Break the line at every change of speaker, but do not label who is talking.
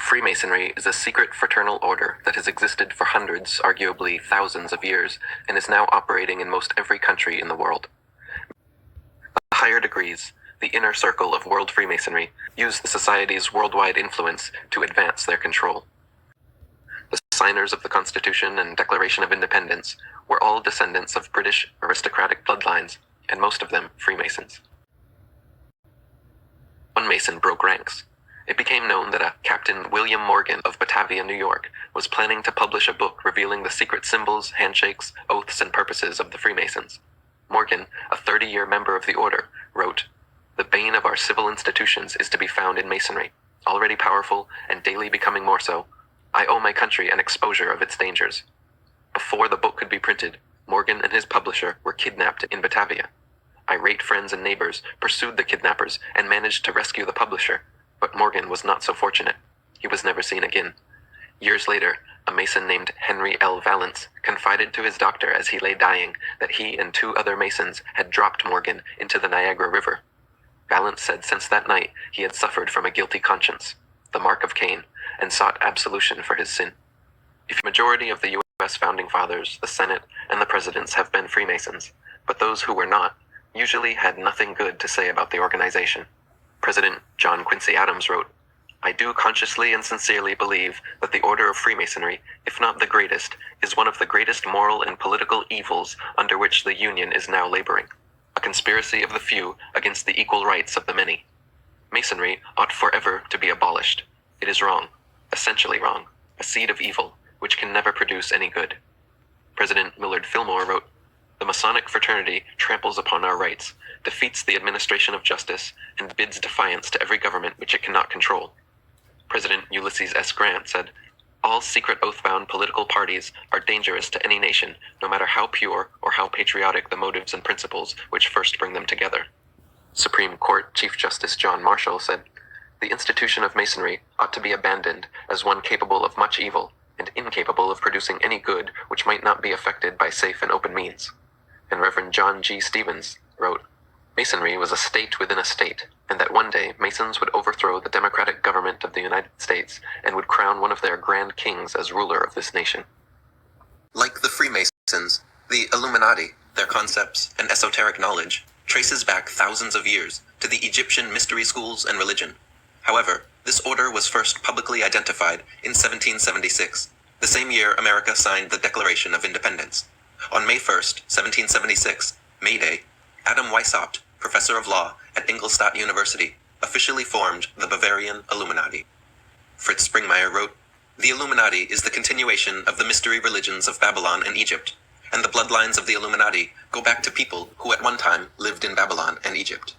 Freemasonry is a secret fraternal order that has existed for hundreds, arguably thousands of years, and is now operating in most every country in the world. The higher degrees, the inner circle of world Freemasonry, use the society's worldwide influence to advance their control. The signers of the Constitution and Declaration of Independence were all descendants of British aristocratic bloodlines, and most of them Freemasons. One Mason broke ranks. It became known that a Captain William Morgan of Batavia, New York, was planning to publish a book revealing the secret symbols, handshakes, oaths, and purposes of the Freemasons. Morgan, a 30-year member of the order, wrote, "The bane of our civil institutions is to be found in Masonry, already powerful and daily becoming more so. I owe my country an exposure of its dangers." Before the book could be printed, Morgan and his publisher were kidnapped in Batavia. Irate friends and neighbors pursued the kidnappers and managed to rescue the publisher, but Morgan was not so fortunate. He was never seen again. Years later, a Mason named Henry L. Valance confided to his doctor as he lay dying that he and 2 other Masons had dropped Morgan into the Niagara River. Valance said since that night he had suffered from a guilty conscience, the mark of Cain, and sought absolution for his sin. The majority of the U.S. Founding Fathers, the Senate, and the presidents have been Freemasons, but those who were not usually had nothing good to say about the organization. President John Quincy Adams wrote, "I do consciously and sincerely believe that the order of Freemasonry, if not the greatest, is one of the greatest moral and political evils under which the Union is now laboring, a conspiracy of the few against the equal rights of the many. Masonry ought forever to be abolished. It is wrong, essentially wrong, a seed of evil, which can never produce any good." President Millard Fillmore wrote, "The Masonic fraternity tramples upon our rights, defeats the administration of justice, and bids defiance to every government which it cannot control." President Ulysses S. Grant said, "All secret oath-bound political parties are dangerous to any nation, no matter how pure or how patriotic the motives and principles which first bring them together." Supreme Court Chief Justice John Marshall said, "The institution of Masonry ought to be abandoned as one capable of much evil, and incapable of producing any good which might not be effected by safe and open means." And Reverend John G. Stevens wrote, "Masonry was a state within a state, and that one day Masons would overthrow the democratic government of the United States and would crown one of their grand kings as ruler of this nation." Like the Freemasons, the Illuminati, their concepts and esoteric knowledge, traces back thousands of years to the Egyptian mystery schools and religion. However, this order was first publicly identified in 1776, the same year America signed the Declaration of Independence. On May 1st, 1776, May Day, Adam Weishaupt, professor of law at Ingolstadt University, officially formed the Bavarian Illuminati. Fritz Springmeier wrote, "The Illuminati is the continuation of the mystery religions of Babylon and Egypt, and the bloodlines of the Illuminati go back to people who at one time lived in Babylon and Egypt."